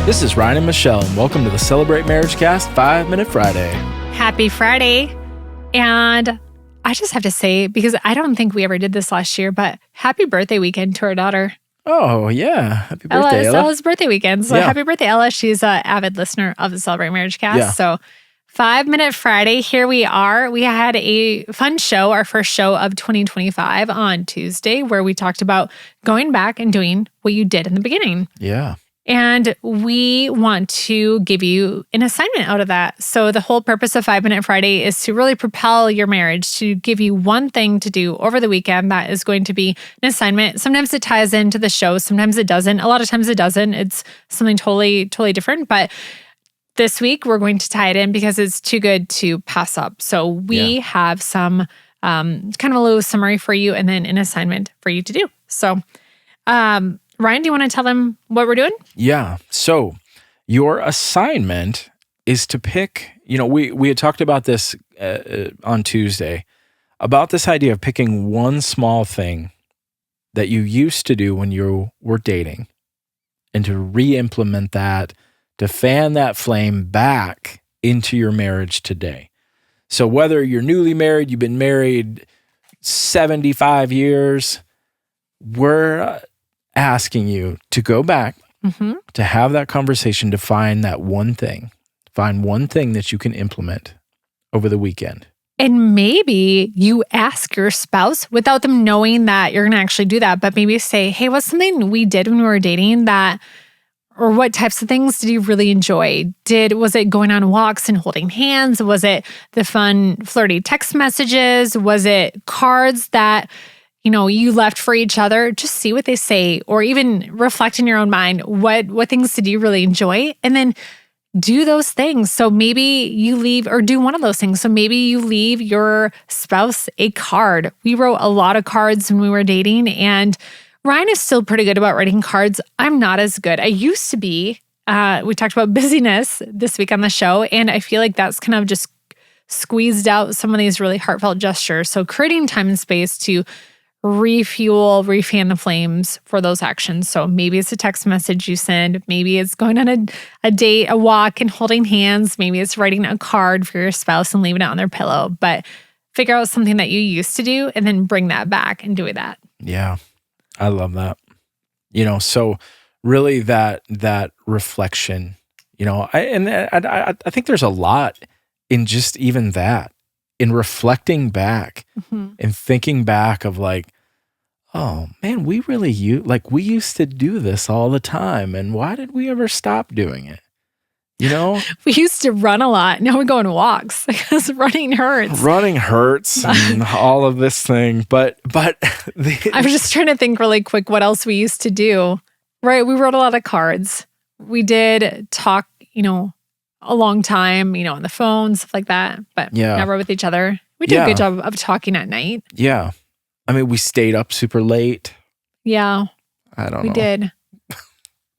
This is Ryan and Michelle, and welcome to the Celebrate MarriageCast 5-Minute Friday. Happy Friday. And I just have to say, because I don't think we ever did this last year, but happy birthday weekend to our daughter. Oh, yeah. Happy birthday, Ella. Ella's birthday weekend. So happy birthday, Ella. She's an avid listener of the Celebrate MarriageCast. Yeah. So 5-Minute Friday, here we are. We had a fun show, our first show of 2025 on Tuesday, where we talked about going back and doing what you did in the beginning. Yeah. And we want to give you an assignment out of that. So the whole purpose of 5-Minute Friday is to really propel your marriage, to give you one thing to do over the weekend that is going to be an assignment. Sometimes it ties into the show. Sometimes it doesn't. A lot of times it doesn't. It's something totally different. But this week we're going to tie it in because it's too good to pass up. So we have some kind of a little summary for you and then an assignment for you to do. So, Ryan, do you want to tell them what we're doing? Yeah. So your assignment is to pick, we had talked about this on Tuesday, about this idea of picking one small thing that you used to do when you were dating and to re-implement that, to fan that flame back into your marriage today. So whether you're newly married, you've been married 75 years, we're asking you to go back, to have that conversation, to find that one thing. Find one thing that you can implement over the weekend. And maybe you ask your spouse without them knowing that you're going to actually do that, but maybe say, hey, what's something we did when we were dating that, or what types of things did you really enjoy? Was it going on walks and holding hands? Was it the fun, flirty text messages? Was it cards that you left for each other? Just see what they say, or even reflect in your own mind. What things did you really enjoy? And then do those things. So maybe you leave, or do one of those things. So maybe you leave your spouse a card. We wrote a lot of cards when we were dating, and Ryan is still pretty good about writing cards. I'm not as good. I used to be. We talked about busyness this week on the show, and I feel like that's kind of just squeezed out some of these really heartfelt gestures. So creating time and space to refan the flames for those actions. So maybe it's a text message you send. Maybe it's going on a date, a walk, and holding hands. Maybe it's writing a card for your spouse and leaving it on their pillow. But figure out something that you used to do and then bring that back and do that. Yeah, I love that. So really that reflection, I think there's a lot in just even that, in reflecting back and thinking back of like, oh man, we used to do this all the time. And why did we ever stop doing it? We used to run a lot. Now we're going walks because running hurts. Running hurts and all of this thing. But I was just trying to think really quick what else we used to do. Right. We wrote a lot of cards. We did talk, a long time, on the phone, stuff like that, but never with each other. We did a good job of talking at night. Yeah. I mean, we stayed up super late. Yeah. I don't know. We did.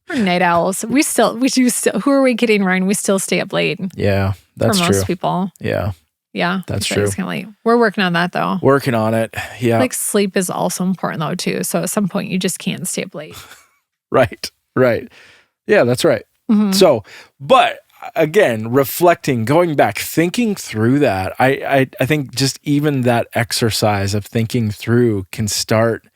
We're night owls. We do still, who are we kidding, Ryan? We still stay up late. Yeah, that's true. For most people. Yeah. Yeah. That's true. It's kind of late. We're working on that though. Working on it. Yeah. Like sleep is also important though too. So at some point you just can't stay up late. Right. Yeah, that's right. So, but again, reflecting, going back, thinking through that, I think just even that exercise of thinking through can start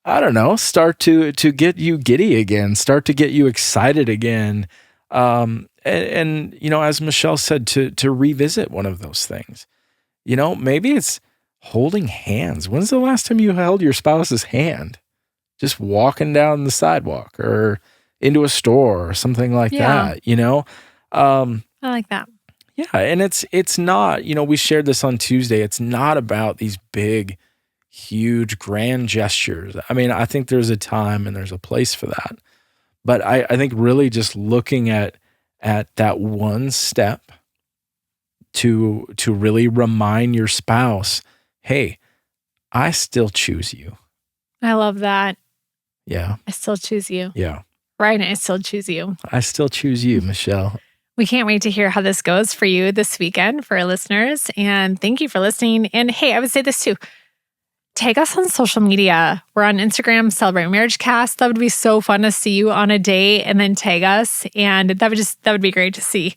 to get you giddy again, start to get you excited again. And as Michelle said, to revisit one of those things. Maybe it's holding hands. When's the last time you held your spouse's hand? Just walking down the sidewalk or into a store or something like that, I like that. Yeah. And it's not, we shared this on Tuesday. It's not about these big, huge, grand gestures. I mean, I think there's a time and there's a place for that. But I think really just looking at that one step to really remind your spouse, hey, I still choose you. I love that. Yeah. I still choose you. Yeah. Ryan, I still choose you. I still choose you, Michelle. We can't wait to hear how this goes for you this weekend for our listeners. And thank you for listening. And hey, I would say this too. tag us on social media. We're on Instagram, Celebrate MarriageCast. That would be so fun to see you on a date and then tag us. And that would be great to see.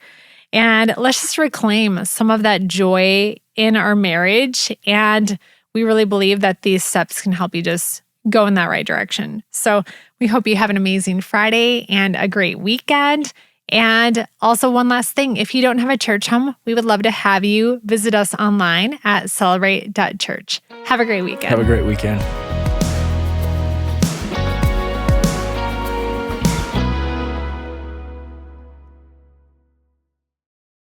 And let's just reclaim some of that joy in our marriage. And we really believe that these steps can help you just go in that right direction. So we hope you have an amazing Friday and a great weekend. And also one last thing, if you don't have a church home, we would love to have you visit us online at celebrate.church. Have a great weekend. Have a great weekend.